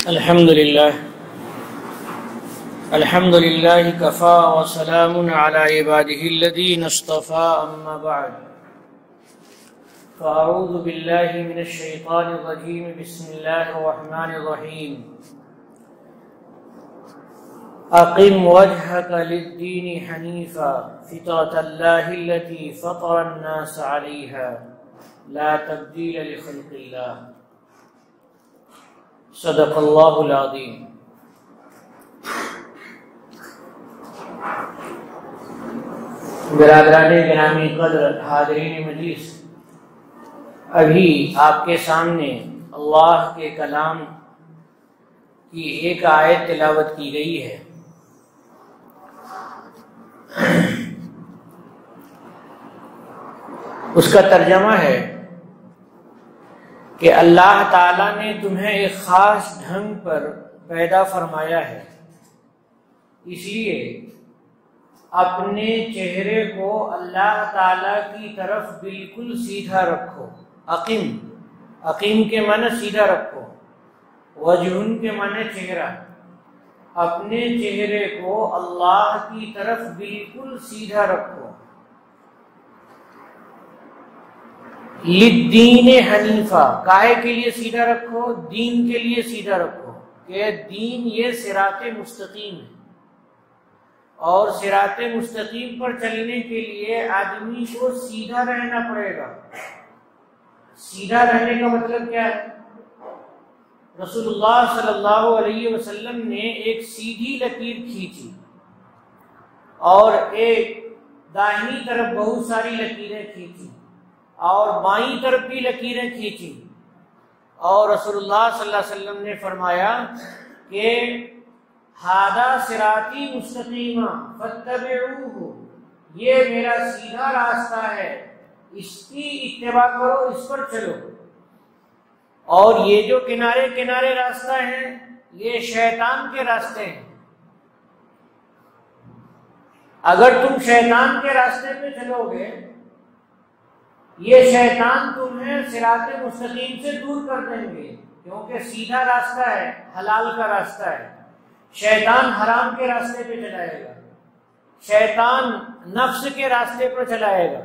الحمد لله كفى وسلام على عباده الذين اصطفى أما بعد فأعوذ بالله من الشيطان الرجيم بسم الله الرحمن الرحيم أقم وجهك للدين حنيفا فطرة الله التي فطر الناس عليها لا تبديل لخلق الله صدق اللہ العظیم۔ برادران گرامی قدر، حاضرین مجلس، ابھی آپ کے سامنے اللہ کے کلام کی ایک آیت تلاوت کی گئی ہے۔ اس کا ترجمہ ہے کہ اللہ تعالیٰ نے تمہیں ایک خاص ڈھنگ پر پیدا فرمایا ہے، اس لیے اپنے چہرے کو اللہ تعالیٰ کی طرف بالکل سیدھا رکھو۔ عقیم کے معنی سیدھا رکھو، وجہن کے معنی چہرہ۔ اپنے چہرے کو اللہ کی طرف بالکل سیدھا رکھو۔ للدین حنیفہ، کاہے کے لیے سیدھا رکھو؟ دین کے لیے سیدھا رکھو، کہ دین یہ صراط مستقیم ہے، اور صراط مستقیم پر چلنے کے لیے آدمی کو سیدھا رہنا پڑے گا۔ سیدھا رہنے کا مطلب کیا ہے؟ رسول اللہ صلی اللہ علیہ وسلم نے ایک سیدھی لکیر کھینچی اور ایک داہنی طرف بہت ساری لکیریں کھینچی اور بائیں طرف بھی لکیریں کھینچی، اور رسول اللہ صلی اللہ علیہ وسلم نے فرمایا کہ ھذا صراطی مستقیم فاتبعوہ، یہ میرا سیدھا راستہ ہے، اس کی اتباع کرو، اس پر چلو۔ اور یہ جو کنارے کنارے راستہ ہیں یہ شیطان کے راستے ہیں۔ اگر تم شیطان کے راستے پہ چلو گے، یہ شیطان تمہیں صراط مستقیم سے دور کر دیں گے، کیونکہ سیدھا راستہ ہے، حلال کا راستہ ہے۔ شیطان حرام کے راستے پہ چلائے گا، شیطان نفس کے راستے پر چلائے گا،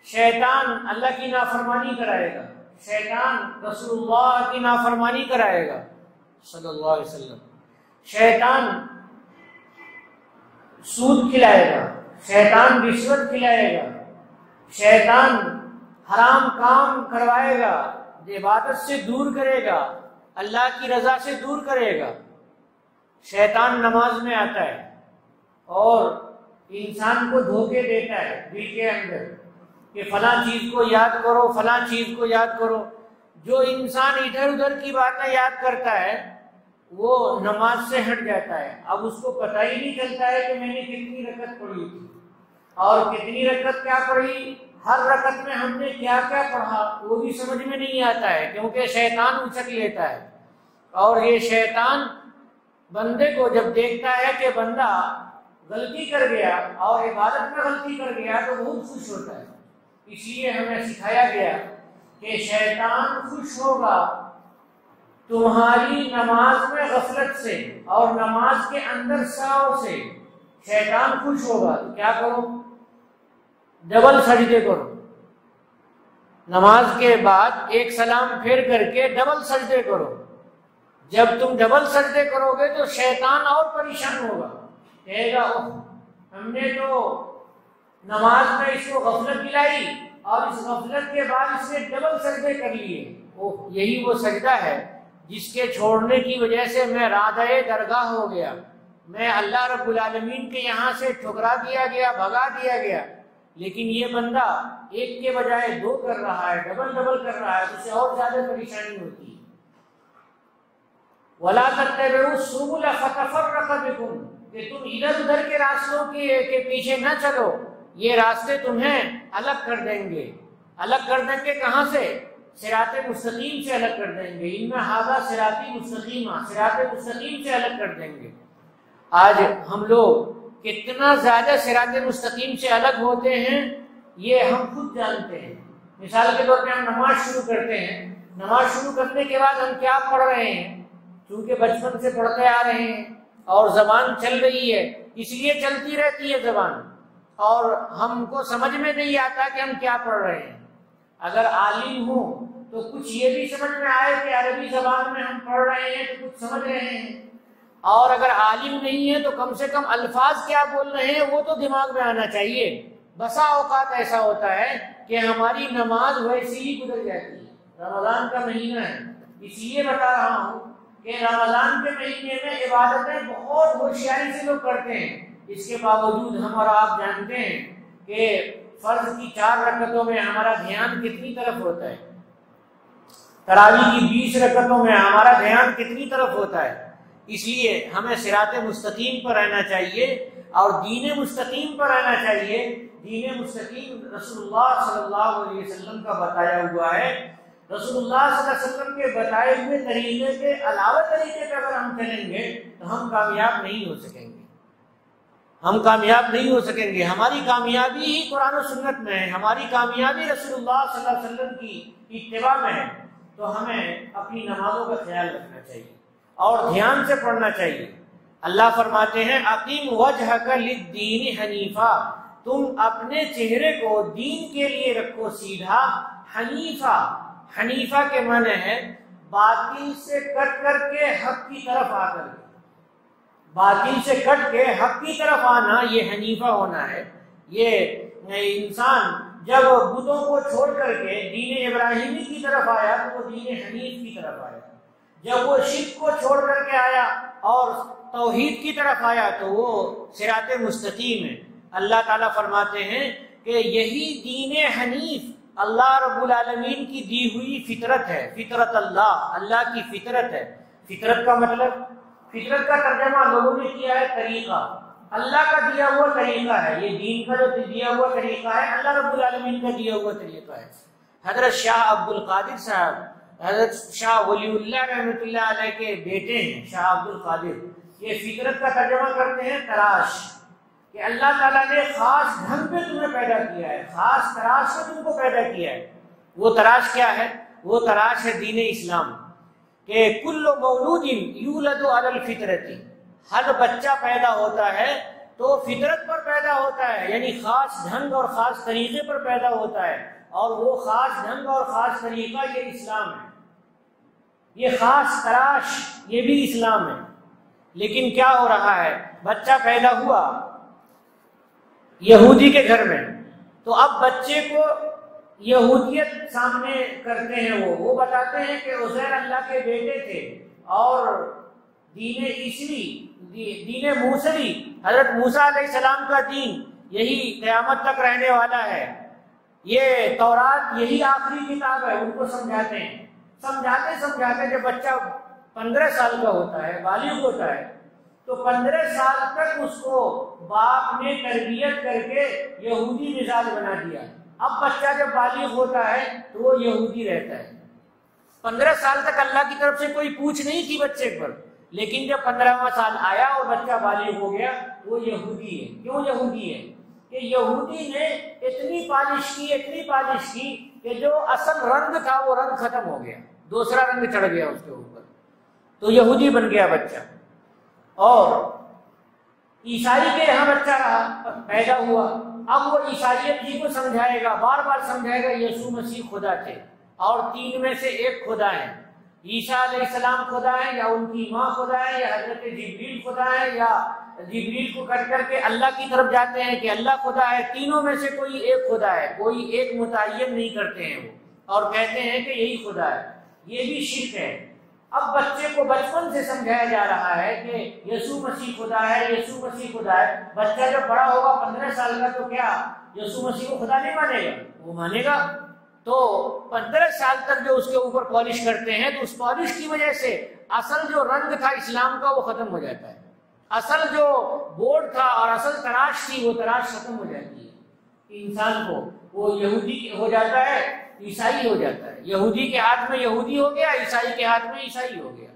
شیطان اللہ کی نافرمانی کرائے گا، شیطان رسول اللہ کی نافرمانی کرائے گا صلی اللہ علیہ وسلم، شیطان سود کھلائے گا، شیطان رشوت کھلائے گا، شیطان حرام کام کروائے گا، عبادت سے دور کرے گا، اللہ کی رضا سے دور کرے گا۔ شیطان نماز میں آتا ہے اور انسان کو دھوکے دیتا ہے دل کے اندر کہ فلاں چیز کو یاد کرو، فلاں چیز کو یاد کرو۔ جو انسان ادھر ادھر کی باتیں یاد کرتا ہے وہ نماز سے ہٹ جاتا ہے۔ اب اس کو پتہ ہی نہیں چلتا ہے کہ میں نے کتنی رکعت پڑھی تھی اور کتنی رکعت کیا پڑھی، ہر رکعت میں ہم نے کیا کیا پڑھا وہ بھی سمجھ میں نہیں آتا ہے، کیونکہ شیطان اچک لیتا ہے۔ اور یہ شیطان بندے کو جب دیکھتا ہے کہ بندہ غلطی کر گیا اور عبادت میں غلطی کر گیا تو بہت خوش ہوتا ہے۔ اس لیے ہمیں سکھایا گیا کہ شیطان خوش ہوگا تمہاری نماز میں غفلت سے اور نماز کے اندر سہو سے۔ شیطان خوش ہوگا تو کیا کرو؟ ڈبل سجدے کرو، نماز کے بعد ایک سلام پھیر کر کے ڈبل سجدے کرو۔ جب تم ڈبل سجدے کرو گے تو شیطان اور پریشان ہوگا، کہے گا ہم نے تو نماز میں اس کو غفلت دلائی اور اس غفلت کے بعد اس نے ڈبل سجدے کر لیے۔ یہی وہ سجدہ ہے جس کے چھوڑنے کی وجہ سے میں رادۂ درگاہ ہو گیا، میں اللہ رب العالمین کے یہاں سے ٹھکرا دیا گیا، بھگا دیا گیا۔ لیکن یہ بندہ ایک کے بجائے دو کر رہا ہے، ڈبل کر رہا ہے، اسے اور زیادہ پریشانی ہوتی ہے۔ وَلَا تَتَّبِعُوا السُّبُلَ فَتَفَرَّقَ بِكُمْ، کہ تم ادھر ادھر کے راستوں کے پیچھے نہ چلو، یہ راستے تمہیں الگ کر دیں گے۔ الگ کر دیں گے کہاں سے؟ صراط مستقیم سے الگ کر دیں گے۔ ان ھذا صراطی مستقیم، صراط مستقیم سے الگ کر دیں گے۔ آج ہم لوگ کتنا زیادہ صراط مستقیم سے الگ ہوتے ہیں یہ ہم خود جانتے ہیں۔ مثال کے طور پہ ہم نماز شروع کرتے ہیں، نماز شروع کرنے کے بعد ہم کیا پڑھ رہے ہیں؟ چونکہ بچپن سے پڑھتے آ رہے ہیں اور زبان چل رہی ہے، اس لیے چلتی رہتی ہے زبان، اور ہم کو سمجھ میں نہیں آتا کہ ہم کیا پڑھ رہے ہیں۔ اگر عالم ہو تو کچھ یہ بھی سمجھ میں آئے کہ عربی زبان میں ہم پڑھ رہے ہیں تو کچھ سمجھ رہے ہیں، اور اگر عالم نہیں ہے تو کم سے کم الفاظ کیا بول رہے ہیں وہ تو دماغ میں آنا چاہیے۔ بسا اوقات ایسا ہوتا ہے کہ ہماری نماز ویسی ہی گزر جاتی ہے۔ رمضان کا مہینہ ہے، اس لیے بتا رہا ہوں کہ رمضان کے مہینے میں عبادتیں بہت ہوشیاری سے لوگ کرتے ہیں، اس کے باوجود ہم اور آپ جانتے ہیں کہ فرض کی 4 رکعتوں میں ہمارا دھیان کتنی طرف ہوتا ہے، تراویح کی 20 رکعتوں میں ہمارا دھیان کتنی طرف ہوتا ہے۔ اس لیے ہمیں صراط مستقیم پر رہنا چاہیے اور دین مستقیم پر رہنا چاہیے۔ دین مستقیم رسول اللہ صلی اللہ علیہ وسلم کا بتایا ہوا ہے۔ رسول اللہ صلی اللہ علیہ وسلم کے بتائے ہوئے طریقے کے علاوہ طریقے پہ اگر ہم چلیں گے تو ہم کامیاب نہیں ہو سکیں گے، ہم کامیاب نہیں ہو سکیں گے۔ ہماری کامیابی ہی قرآن و سنت میں ہے، ہماری کامیابی رسول اللہ صلی اللہ علیہ وسلم کی اتباع میں ہے۔ تو ہمیں اپنی نمازوں کا خیال رکھنا چاہیے اور دھیان سے پڑھنا چاہیے۔ اللہ فرماتے ہیں اقیم وجہک للدین حنیفا، تم اپنے چہرے کو دین کے لیے رکھو سیدھا۔ حنیفا، حنیفہ کے معنی ہے باطل سے کٹ کر کے حق کی طرف آ کر، باطل سے کٹ کے حق کی طرف آنا، یہ حنیفہ ہونا ہے۔ یہ انسان جب بتوں کو چھوڑ کر کے دین ابراہیمی کی طرف آیا تو وہ دین حنیف کی طرف آیا، جب وہ شرک کو چھوڑ کر کے آیا اور توحید کی طرف آیا تو وہ صراط مستقیم ہے۔ اللہ تعالیٰ فرماتے ہیں کہ یہی دین حنیف اللہ رب العالمین کی دی ہوئی فطرت ہے، فطرت اللہ، اللہ کی فطرت ہے۔ فطرت کا مطلب، فطرت کا ترجمہ لوگوں نے کیا ہے طریقہ، اللہ کا دیا ہوا طریقہ ہے۔ یہ دین کا جو دیا ہوا طریقہ ہے اللہ رب العالمین کا دیا ہوا طریقہ ہے۔ حضرت شاہ عبد القادر صاحب، حضرت شاہ ولی اللہ رحمۃ اللہ علیہ کے بیٹے ہیں شاہ عبد القادر، یہ فطرت کا ترجمہ کرتے ہیں تراش، کہ اللہ تعالیٰ نے خاص ڈھنگ پہ تمہیں پیدا کیا ہے، خاص تراش سے تم کو پیدا کیا ہے۔ وہ تراش کیا ہے؟ وہ تراش ہے دین اسلام، کہ کل مولود یولد علی الفطرۃ، ہر بچہ پیدا ہوتا ہے تو فطرت پر پیدا ہوتا ہے، یعنی خاص ڈھنگ اور خاص طریقے پر پیدا ہوتا ہے، اور وہ خاص ڈھنگ اور خاص طریقہ یہ اسلام ہے، یہ خاص تراش یہ بھی اسلام ہے۔ لیکن کیا ہو رہا ہے، بچہ پیدا ہوا یہودی کے گھر میں، تو اب بچے کو یہودیت سامنے کرتے ہیں، وہ بتاتے ہیں کہ عزیر اللہ کے بیٹے تھے، اور دین عیسوی، دین موسوی، حضرت موسیٰ علیہ السلام کا دین یہی قیامت تک رہنے والا ہے، یہ تورات یہی آخری کتاب ہے، ان کو سمجھاتے ہیں۔ سمجھاتے سمجھاتے جب بچہ 15 سال کا ہوتا ہے، بالغ ہوتا ہے، تو 15 سال تک اس کو باپ نے تربیت کر کے یہودی مزاج بنا دیا۔ اب بچہ جب بالغ ہوتا ہے تو وہ یہودی رہتا ہے۔ 15 سال تک اللہ کی طرف سے کوئی پوچھ نہیں تھی بچے پر، لیکن جب 15واں سال آیا اور بچہ بالغ ہو گیا وہ یہودی ہے۔ کیوں یہودی ہے؟ کہ یہودی نے اتنی پالش کی، اتنی پالش کی کہ جو اصل رنگ تھا وہ رنگ ختم ہو گیا، دوسرا رنگ چڑھ گیا اس کے اوپر، تو یہودی بن گیا بچہ۔ اور عیسائی کے یہاں بچہ رہا، پیدا ہوا، اب وہ عیسائیت جی کو سمجھائے گا، بار بار سمجھائے گا یسوع مسیح خدا تھے اور 3 میں سے ایک خدا ہے، عیسیٰ علیہ السلام خدا ہے، یا ان کی ماں خدا ہے، یا حضرت جبریل خدا ہے، یا جبریل کو کٹ کر کے اللہ کی طرف جاتے ہیں کہ اللہ خدا ہے۔ تینوں میں سے کوئی ایک خدا ہے، کوئی ایک متعین نہیں کرتے ہیں وہ، اور کہتے ہیں کہ یہی خدا ہے۔ یہ بھی شرک ہے۔ اب بچے کو بچپن سے سمجھایا جا رہا ہے کہ یسوع مسیح خدا ہے، یسوع مسیح خدا ہے۔ بچہ جب بڑا ہوگا 15 سال کا تو کیا یسوع مسیح کو خدا نہیں مانے گا؟ وہ مانے گا۔ تو 15 سال تک جو اس کے اوپر پالش کرتے ہیں، تو اس پالش کی وجہ سے اصل جو رنگ تھا اسلام کا وہ ختم ہو جاتا ہے، اصل جو بورڈ تھا اور اصل تراش تھی وہ تراش ختم ہو جاتی ہے۔ انسان کو وہ یہودی ہو جاتا ہے، عیسائی ہو جاتا ہے۔ یہودی کے ہاتھ میں یہودی ہو گیا، عیسائی کے ہاتھ میں عیسائی ہو گیا۔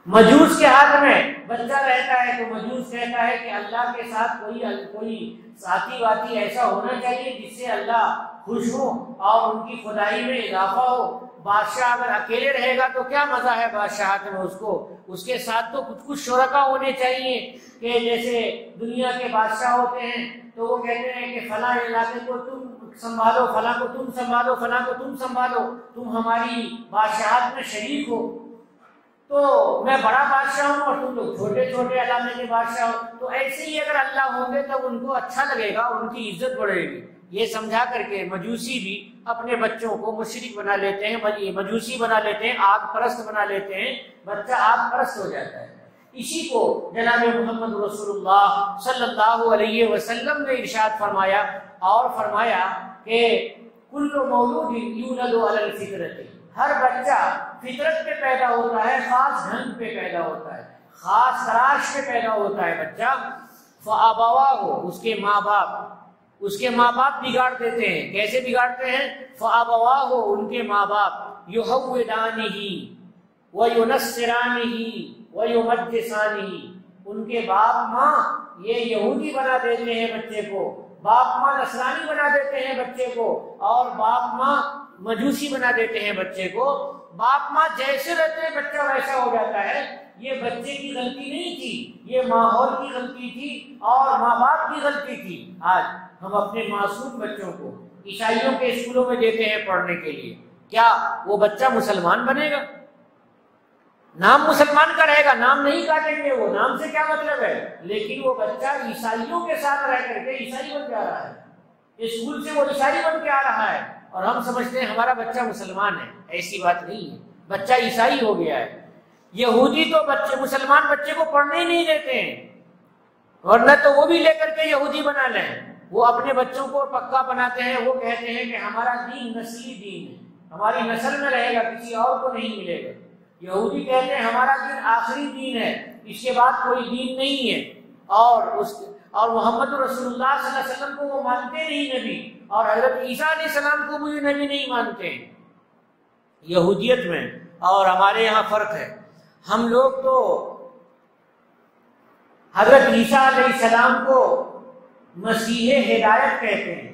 مجوس کے ہاتھ میں بچہ رہتا ہے تو مجوس کہتا ہے کہ اللہ کے ساتھ کوئی ساتھی واتی ایسا ہونا چاہیے جس سے اللہ خوش ہو اور ان کی خدائی میں اضافہ ہو۔ بادشاہ اگر اکیلے رہے گا تو کیا مزہ ہے بادشاہت میں اس کو، اس کے ساتھ تو کچھ شرکا ہونے چاہیے، کہ جیسے دنیا کے بادشاہ ہوتے ہیں تو وہ کہتے ہیں کہ فلاں علاقے کو تم سنبھالو، فلاں کو تم سنبھالو، فلاں کو تم سنبھالو، تم ہماری بادشاہت میں شریک ہو، تو میں بڑا بادشاہ ہوں اور تم لوگ چھوٹے چھوٹے علاقے کے بادشاہ ہو۔ تو ایسے ہی اگر اللہ ہوں گے تب ان کو اچھا لگے گا اور ان کی عزت بڑھے گی۔ یہ سمجھا کر کے مجوسی بھی اپنے بچوں کو مشرک بنا لیتے ہیں، مجوسی بنا لیتے ہیں، آگ پرست بنا لیتے ہیں، بچہ آگ پرست ہو جاتا ہے۔ اسی کو جناب محمد رسول اللہ صلی اللہ علیہ وسلم نے ارشاد فرمایا، اور فرمایا کہ کل مولود یولد علی الفطرۃ، ہر بچہ فطرت پہ پیدا ہوتا ہے، خاص ڈھنگ پہ پیدا ہوتا ہے، خاص تراش پہ پیدا ہوتا ہے بچہ۔ فَأَبَوَاهُ، اس کے ماں باپ بگاڑ دیتے ہیں۔ کیسے بگاڑتے ہیں؟ فَأَبَوَاهُ، ان کے ماں باپ يُهَوِّدَانِهِ وَيُنَصِّرَانِهِ وَيُمَجِّسَانِهِ، ان کے باپ ماں یہ یہودی بنا دیتے ہیں بچے کو، باپ ماں نصرانی بنا دیتے ہیں بچے کو، اور باپ ماں مجوسی بنا دیتے ہیں بچے کو۔ باپ ماں جیسے رہتے ہیں بچہ ویسا ہو جاتا ہے۔ یہ بچے کی غلطی نہیں تھی، یہ ماحول کی غلطی تھی اور ماں باپ کی غلطی تھی۔ آج ہم اپنے معصوم بچوں کو عیسائیوں کے اسکولوں میں دیتے ہیں پڑھنے کے لیے، کیا وہ بچہ مسلمان بنے گا؟ نام مسلمان کا رہے گا، نام نہیں کاٹیں گے، وہ نام سے کیا مطلب ہے، لیکن وہ بچہ عیسائیوں کے ساتھ رہ کر کے عیسائی بن کے آ رہا ہے، اسکول سے وہ عیسائی بن کے آ رہا ہے، اور ہم سمجھتے ہیں ہمارا بچہ مسلمان ہے۔ ایسی بات نہیں ہے، بچہ عیسائی ہو گیا ہے۔ یہودی تو مسلمان بچے کو پڑھنے ہی نہیں دیتے ہیں، ورنہ تو وہ بھی لے کر کے یہودی بنا لیں۔ وہ اپنے بچوں کو پکا بناتے ہیں، وہ کہتے ہیں کہ ہمارا دین نسلی دین ہے، ہماری نسل میں رہے گا، کسی اور کو نہیں ملے گا۔ یہودی کہتے ہیں ہمارا دین آخری دین ہے، اس کے بعد کوئی دین نہیں ہے، اور محمد رسول اللہ صلی اللہ علیہ وسلم کو وہ مانتے نہیں نبی، اور حضرت عیسیٰ علیہ السلام کو بھی نبی نہیں مانتے ہیں۔ یہودیت میں اور ہمارے یہاں فرق ہے۔ ہم لوگ تو حضرت عیسیٰ علیہ السلام کو مسیح ہدایت کہتے ہیں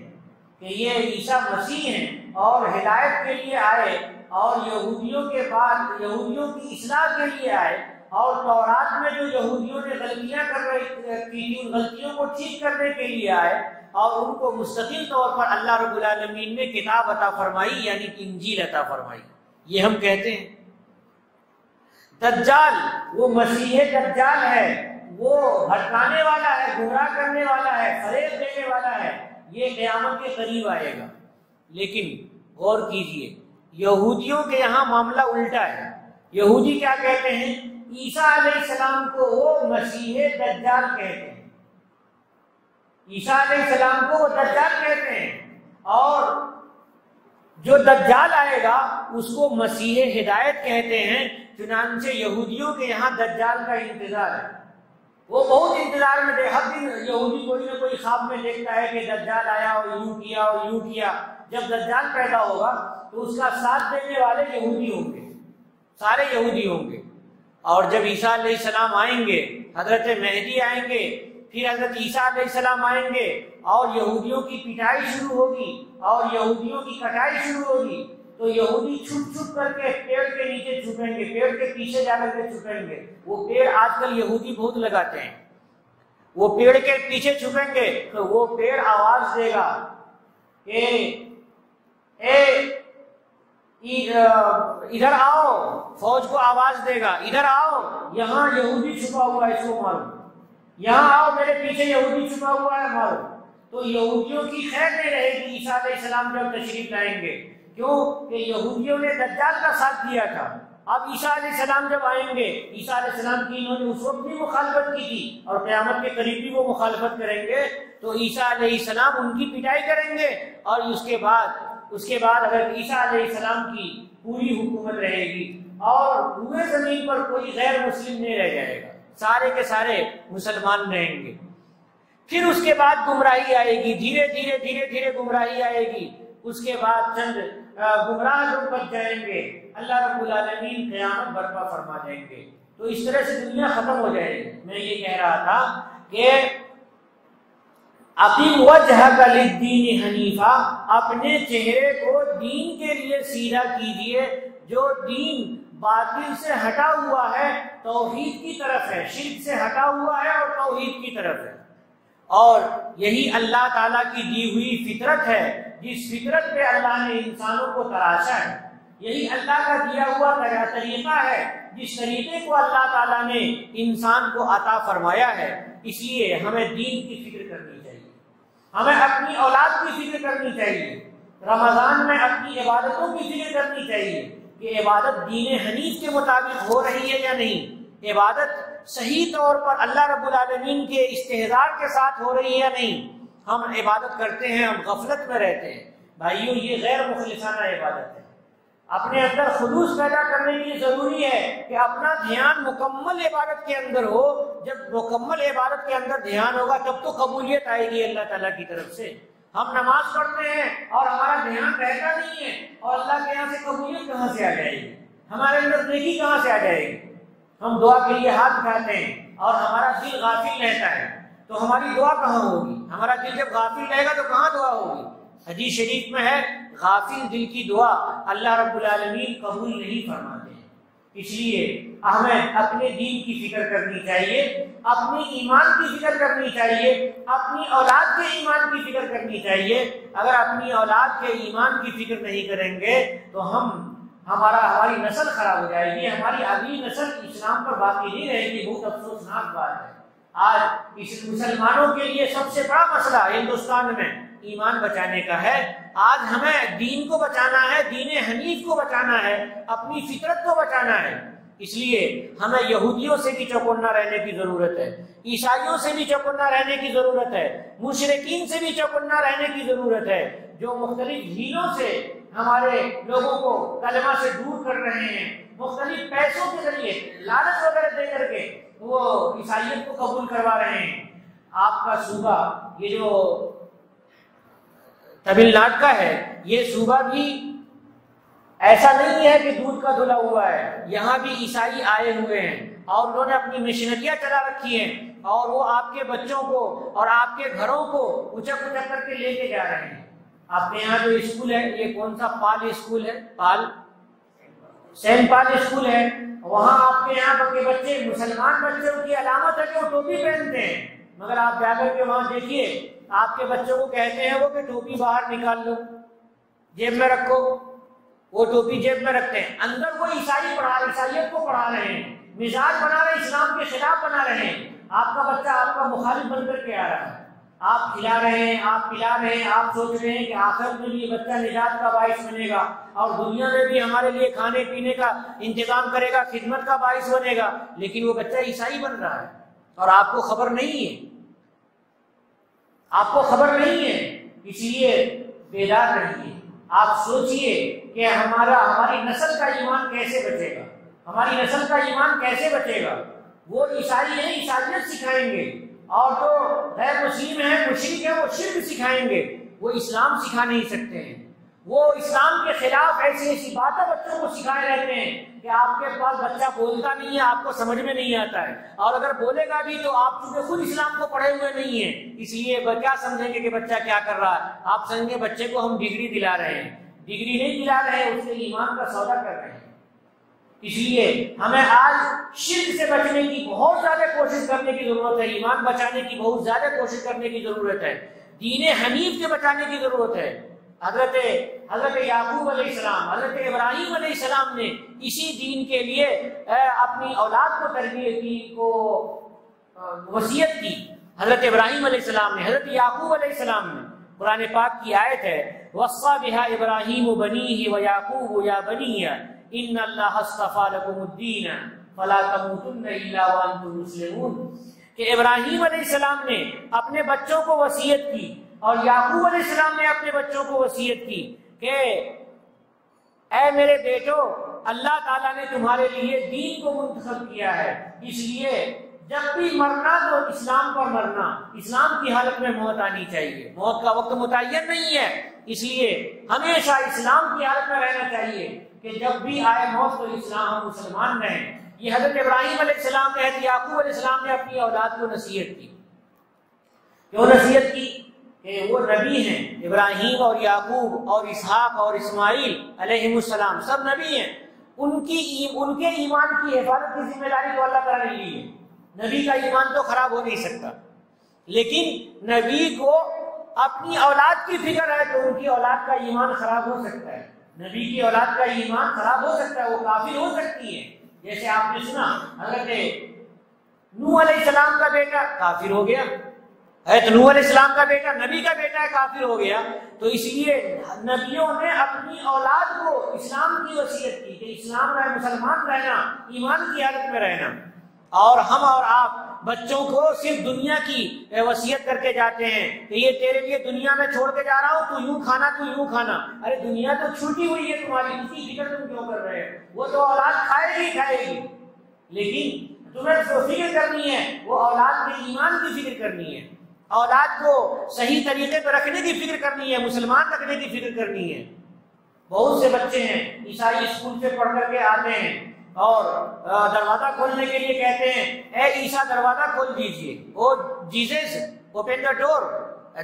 کہ یہ عیسیٰ مسیح ہیں اور ہدایت کے لیے آئے، اور یہودیوں کے بعد یہودیوں کی اصلاح کے لیے آئے، اور تورات میں جو یہودیوں نے غلطیاں کر رہی تھی ان غلطیوں کو ٹھیک کرنے کے لیے آئے، اور ان کو مستقل طور پر اللہ رب العالمین نے کتاب عطا فرمائی، یعنی انجیل عطا فرمائی۔ یہ ہم کہتے ہیں۔ دجال، وہ مسیح دجال ہے، وہ بھٹکانے والا ہے، گمراہ کرنے والا ہے، فریب دینے والا ہے، یہ قیامت کے قریب آئے گا۔ لیکن غور کیجئے، یہودیوں کے یہاں معاملہ الٹا ہے۔ یہودی کیا کہتے ہیں؟ عیسیٰ علیہ السلام کو وہ مسیح دجال کہتے ہیں، عیسیٰ علیہ السلام کو وہ دجال کہتے ہیں، اور جو دجال آئے گا اس کو مسیح ہدایت کہتے ہیں۔ چنانچہ یہودیوں کے یہاں دجال کا انتظار ہے، وہ بہت انتظار میں ہر دن یہودی کوئی نہ کوئی خواب میں دیکھتا ہے کہ دجال آیا اور یوں کیا اور یوں کیا۔ جب دجال پیدا ہوگا تو اس کا ساتھ دینے والے یہودی ہوں گے، سارے یہودی ہوں گے، اور جب عیسیٰ علیہ السلام آئیں گے، حضرت مہدی آئیں گے، پھر حضرت عیسیٰ علیہ السلام آئیں گے، اور یہودیوں کی پٹائی شروع ہوگی اور یہودیوں کی کٹائی شروع ہوگی، تو یہودی چھپ چھپ کر کے پیڑ کے نیچے چھپیں گے، پیڑ کے پیچھے جا کر کے چھپیں گے۔ وہ پیڑ آج کل یہودی بہت لگاتے ہیں، وہ پیڑ کے پیچھے چھپیں گے تو وہ پیڑ آواز دے گا کہ ادھر آؤ، فوج کو آواز دے گا ادھر آؤ، یہاں یہودی چھپا ہوا ہے، اس کو مارو، یہاں آؤ میرے پیچھے یہودی چھپا ہوا ہے، مارو۔ تو یہودیوں کی خیر نہیں رہے گی عیسیٰ علیہ السلام جب تشریف لائیں گے، کیوں کہ یہودیوں نے دجال کا ساتھ دیا تھا۔ اب عیسیٰ علیہ السلام جب آئیں گے، عیسیٰ علیہ السلام کی انہوں نے اس وقت بھی مخالفت کی تھی، اور قیامت کے قریب بھی وہ مخالفت کریں گے، تو عیسیٰ علیہ السلام ان کی پٹائی کریں گے، اور اس کے بعد حضرت عیسیٰ علیہ السلام کی پوری حکومت رہے گی، اور پورے زمین پر کوئی غیر مسلم نہیں رہ جائے گا، سارے کے سارے مسلمان رہیں گے۔ پھر اس کے بعد گمراہی آئے گی، دھیرے دھیرے دھیرے دھیرے گمراہی آئے گی، اس کے بعد چند گمراہ لوگ بچ جائیں گے، اللہ رب العالمین قیامت برپا فرما دیں گے، تو اس طرح سے دنیا ختم ہو جائے گی۔ میں یہ کہہ رہا تھا کہ اقیم وجہک للدین حنیفا، اپنے چہرے کو دین کے لیے سیدھا کیجیے، جو دین باطل سے ہٹا ہوا ہے، توحید کی طرف ہے، شرک سے ہٹا ہوا ہے اور توحید کی طرف ہے۔ اور یہی اللہ تعالیٰ کی دی ہوئی فطرت ہے، جس فطرت پہ اللہ نے انسانوں کو تراشا ہے، یہی اللہ کا دیا ہوا طریقہ ہے، جس طریقے کو اللہ تعالیٰ نے انسان کو عطا فرمایا ہے۔ اس لیے ہمیں دین کی فکر کرنی چاہیے، ہمیں اپنی اولاد کی فکر کرنی چاہیے، رمضان میں اپنی عبادتوں کی فکر کرنی چاہیے کہ عبادت دین حنیف کے مطابق ہو رہی ہے یا نہیں، عبادت صحیح طور پر اللہ رب العالمین کے استحضار کے ساتھ ہو رہی ہے یا نہیں۔ ہم عبادت کرتے ہیں، ہم غفلت میں رہتے ہیں، بھائیوں یہ غیر مخلصانہ عبادت ہے۔ اپنے اندر خلوص پیدا کرنے کے لیے ضروری ہے کہ اپنا دھیان مکمل عبادت کے اندر ہو۔ جب مکمل عبادت کے اندر دھیان ہوگا تب تو قبولیت آئے گی اللہ تعالیٰ کی طرف سے۔ ہم نماز پڑھتے ہیں اور ہمارا دھیان رہتا نہیں ہے، اور اللہ کے یہاں سے قبولیت کہاں سے آ جائے گی؟ ہمارے اندر نیکی کہاں سے آ جائے گی؟ ہم دعا کے لیے ہاتھ اٹھاتے ہیں اور ہمارا دل غافل رہتا ہے، تو ہماری دعا کہاں ہوگی؟ ہمارا دل جب غافل رہے گا تو کہاں دعا ہوگی؟ حدیث شریف میں ہے غافل دل کی دعا اللہ رب العالمین قبول نہیں فرماتے۔ اس لیے ہمیں اپنے دین کی فکر کرنی چاہیے، اپنی ایمان کی فکر کرنی چاہیے، اپنی اولاد کے ایمان کی فکر کرنی چاہیے۔ اگر اپنی اولاد کے ایمان کی فکر نہیں کریں گے تو ہماری نسل خراب ہو جائے گی، ہماری اگلی نسل اسلام پر باقی نہیں رہے گی۔ بہت افسوسناک بات ہے۔ آج اس مسلمانوں کے لیے سب سے بڑا مسئلہ ہندوستان میں ایمان بچانے کا ہے۔ آج ہمیں دین کو بچانا ہے، دین حنیف کو بچانا ہے، اپنی فطرت کو بچانا ہے۔ اس لیے ہمیں یہودیوں سے بھی چوکنا رہنے کی ضرورت ہے، عیسائیوں سے بھی چوکنا رہنے کی ضرورت ہے، مشرکین سے بھی چوکنا رہنے کی ضرورت ہے، جو مختلف ہیلوں سے ہمارے لوگوں کو کلمہ سے دور کر رہے ہیں، مختلف پیسوں کے ذریعے لالچ وغیرہ دے کر کے وہ عیسائیت کو قبول کروا رہے ہیں۔ آپ کا صوبہ یہ جو تمل ناڈو کا ہے، یہ صوبہ بھی ایسا نہیں ہے کہ دودھ کا دھلا ہوا ہے، یہاں بھی عیسائی آئے ہوئے ہیں اور انہوں نے اپنی مشنریاں چلا رکھی ہیں، اور وہ آپ کے بچوں کو اور آپ کے گھروں کو اچک اچک کر کے لے کے جا رہے ہیں۔ آپ کے یہاں جو اسکول ہے، یہ کون سا پال اسکول ہے؟ سینٹ پال اسکول ہے، وہاں آپ کے یہاں کے بچے مسلمان بچوں کی علامت ہے کہ وہ ٹوپی پہنتے ہیں، مگر آپ جا کر کے وہاں دیکھیے آپ کے بچوں کو کہتے ہیں وہ کہ ٹوپی باہر نکال لو، جیب میں رکھو، وہ ٹوپی جیب میں رکھتے ہیں، اندر وہ عیسائیت کو پڑھا رہے ہیں، مزاج بنا رہے ہیں، اسلام کے خلاف بنا رہے ہیں۔ آپ کا بچہ آپ کا مخالف بن کر کے آ رہا ہے، آپ کھلا رہے ہیں، آپ پلا رہے ہیں، آپ سوچ رہے ہیں کہ آخرت میں بھی یہ بچہ نجات کا باعث بنے گا اور دنیا میں بھی ہمارے لیے کھانے پینے کا انتظام کرے گا، خدمت کا باعث بنے گا، لیکن وہ بچہ عیسائی بن رہا ہے اور آپ کو خبر نہیں ہے، آپ کو خبر نہیں ہے۔ اس لیے بیدار رہیے، آپ سوچئے کہ ہماری نسل کا ایمان کیسے بچے گا، ہماری نسل کا ایمان کیسے بچے گا۔ وہ عیسائی ہیں، عیسائیت سکھائیں گے، اور جو غیر مسلم ہیں، مشرک ہیں، وہ شرک سکھائیں گے، وہ اسلام سکھا نہیں سکتے ہیں۔ وہ اسلام کے خلاف ایسی ایسی باتیں بچوں کو سکھائے رہتے ہیں کہ آپ کے پاس بچہ بولتا نہیں ہے، آپ کو سمجھ میں نہیں آتا ہے، اور اگر بولے گا بھی تو آپ چونکہ خود اسلام کو پڑھے ہوئے نہیں ہیں، اس لیے کیا سمجھیں گے کہ بچہ کیا کر رہا ہے؟ آپ سمجھیں گے بچے کو ہم ڈگری دلا رہے ہیں، ڈگری نہیں دلا رہے ہیں، اس کے ایمان کا سودا کر رہے ہیں۔ اس لیے ہمیں آج شرک سے بچنے کی بہت زیادہ کوشش کرنے کی ضرورت ہے، ایمان بچانے کی بہت زیادہ کوشش کرنے کی ضرورت ہے، دین حنیف کے بچانے کی ضرورت ہے۔ حضرت یعقوب علیہ السلام، حضرت ابراہیم علیہ السلام نے اسی دین کے لیے اپنی اولاد کو تربیت کی، کو وصیت کی۔ حضرت ابراہیم علیہ السلام نے، حضرت یعقوب علیہ السلام نے، قرآن پاک کی آیت ہے وصى بها ابراہیم بنیہ ویعقوب یا بنی ان اللہ اصطفى لكم الدین فلا تموتن الا وانتم مسلمون، کہ ابراہیم علیہ السلام نے اپنے بچوں کو وصیت کی اور یعقوب علیہ السلام نے اپنے بچوں کو وصیت کی کہ اے میرے بیٹو، اللہ تعالیٰ نے تمہارے لیے دین کو منتخب کیا ہے، اس لیے جب بھی مرنا تو اسلام پر مرنا، اسلام کی حالت میں موت آنی چاہیے، موت کا وقت متعین نہیں ہے، اس لیے ہمیشہ اسلام کی حالت میں رہنا چاہیے کہ جب بھی آئے موت تو اسلام ہم مسلمان رہیں۔ یہ حضرت ابراہیم علیہ السلام نے، حضرت یعقوب علیہ السلام نے اپنی اولاد کو نصیحت کی۔ کیوں نصیحت کی؟ کہ وہ نبی ہیں، ابراہیم اور یعقوب اور اسحاق اور اسماعیل علیہ السلام سب نبی ہیں، ان کے ایمان کی حفاظت کی ذمہ داری تو اللہ تعالیٰ نے لی ہے۔ نبی کا ایمان تو خراب ہو نہیں سکتا، لیکن نبی کو اپنی اولاد کی فکر ہے تو ان کی اولاد کا ایمان خراب ہو سکتا ہے، نبی کی اولاد کا ایمان خراب ہو سکتا ہے، وہ کافر ہو سکتی ہے۔ جیسے آپ نے سنا حضرت نوح علیہ السلام کا بیٹا کافر ہو گیا، حضرت نوح علیہ السلام کا بیٹا نبی کا بیٹا کافر ہو گیا، تو اس لیے نبیوں نے اپنی اولاد کو اسلام کی وصیت کی کہ اسلام میں مسلمان رہنا، ایمان کی حالت میں رہنا۔ اور ہم اور آپ بچوں کو صرف دنیا کی وصیت کر کے جاتے ہیں کہ یہ تیرے لیے دنیا میں چھوڑ کے جا رہا ہوں، تو یوں کھانا تو یوں کھانا۔ ارے دنیا تو چھوٹی ہوئی ہے تمہاری، اسی فکر تم کیوں کر رہے ہو؟ وہ تو اولاد کھائے گی، لیکن تمہیں جو فکر کرنی ہے وہ اولاد کے ایمان کی فکر کرنی ہے، اولاد کو صحیح طریقے پہ رکھنے کی فکر کرنی ہے، مسلمان رکھنے کی فکر کرنی ہے۔ بہت سے بچے ہیں عیسائی اسکول سے پڑھ کر کے آتے ہیں اور دروازہ کھولنے کے لیے کہتے ہیں اے عیسیٰ دروازہ کھول دیجئے، او جیسس اوپن دا ڈور،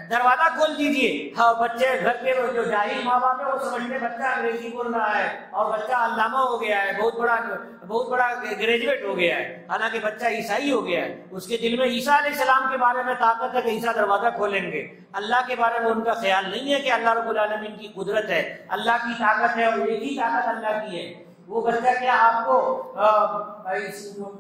دروازہ کھول دیجئے۔ ہاں بچے گھر کے جو جاہل ماں باپ ہے وہ سمجھتے ہیں بچہ انگریزی بول رہا ہے اور بچہ علامہ ہو گیا ہے، بہت بڑا گریجویٹ ہو گیا ہے، حالانکہ بچہ عیسائی ہو گیا ہے۔ اس کے دل میں عیسیٰ علیہ السلام کے بارے میں طاقت ہے کہ عیسیٰ دروازہ کھولیں گے، اللہ کے بارے میں ان کا خیال نہیں ہے کہ اللہ رب العالمین کی قدرت ہے، اللہ کی طاقت ہے اور ایک ہی طاقت اللہ کی ہے۔ وہ بچہ کیا آپ کو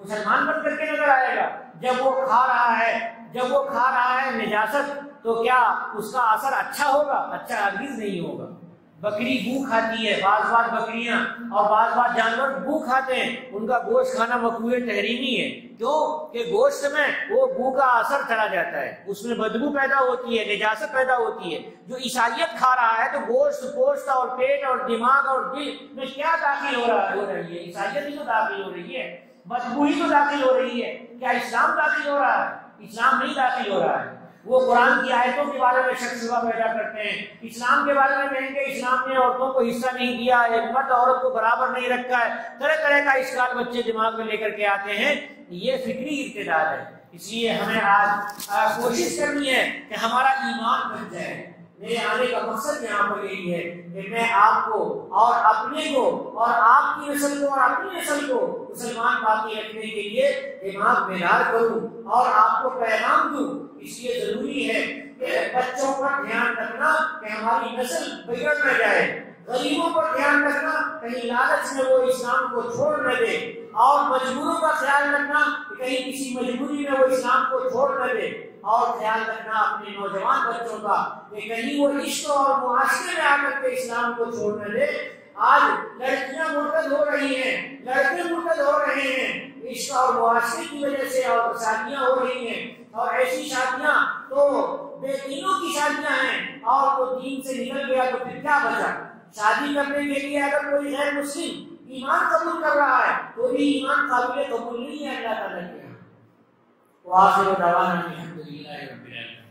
مسلمان بن کر کے نظر آئے گا؟ جب وہ کھا رہا ہے نجاست تو کیا اس کا اثر اچھا ہوگا؟ اچھا ہرگز نہیں ہوگا۔ بکری بو کھاتی ہے، بعض بار بکریاں اور بعض بار جانور بو کھاتے ہیں، ان کا گوشت کھانا مکروہ تحریمی ہے، کیوں کہ گوشت میں وہ بو کا اثر چلا جاتا ہے، اس میں بدبو پیدا ہوتی ہے، نجاست پیدا ہوتی ہے۔ جو عیسائیت کھا رہا ہے تو گوشت پوشت اور پیٹ اور دماغ اور دل میں کیا داخل ہو رہی ہے؟ عیسائیت ہی تو داخل ہو رہی ہے، بدبو ہی تو داخل ہو رہی ہے۔ کیا اسلام داخل ہو رہا ہے؟ اسلام نہیں داخل ہو رہا ہے۔ وہ قرآن کی آیتوں کے بارے میں شک شبہ پیدا کرتے ہیں، اسلام کے بارے میں کہیں گے اسلام نے عورتوں کو حصہ نہیں دیا، ایک مرد عورت کو برابر نہیں رکھا ہے، طرح طرح کا اشکال بچے دماغ میں لے کر کے آتے ہیں۔ یہ فکری ارتداد ہے۔ اس لیے ہمیں آج کوشش کرنی ہے کہ ہمارا ایمان بن جائے۔ میرے آنے کا مقصد یہاں پر یہی ہے کہ میں آپ کو اور اپنے کو اور آپ کی نسل کو اور اپنی نسل کو مسلمان باقی رکھنے کے لیے دماغ بیدار کروں اور آپ کو پیغام دوں۔ اس لیے ضروری ہے کہ بچوں پر دھیان رکھنا کہ ہماری نسل بگڑ نہ جائے، غریبوں پر دھیان رکھنا کہیں لالچ میں وہ اسلام کو چھوڑ نہ دے، اور مجبوروں کا خیال رکھنا کہ کہیں کسی مجبوری میں وہ اسلام کو چھوڑ نہ دے، اور خیال رکھنا اپنے نوجوان بچوں کا کہ کہیں وہ عشق اور معاشرے میں آ کر کے اسلام کو چھوڑ نہ دے۔ آج لڑکیاں مرتد ہو رہی ہیں، لڑکے مرتد ہو رہے ہیں عشق اور معاشرے کی وجہ سے، اور شادیاں ہو رہی ہیں، اور ایسی شادیاں تو بے دینوں کی شادیاں ہیں، اور وہ دین سے نکل گیا تو پھر کیا بچا؟ شادی کرنے کے لیے اگر کوئی غیر مسلم ایمان قبول کر رہا ہے تو بھی ایمان قابل قبول نہیں ہے اللہ تعالیٰ کے یہاں۔ وآخر دعوانا الحمد للہ رب العالمین۔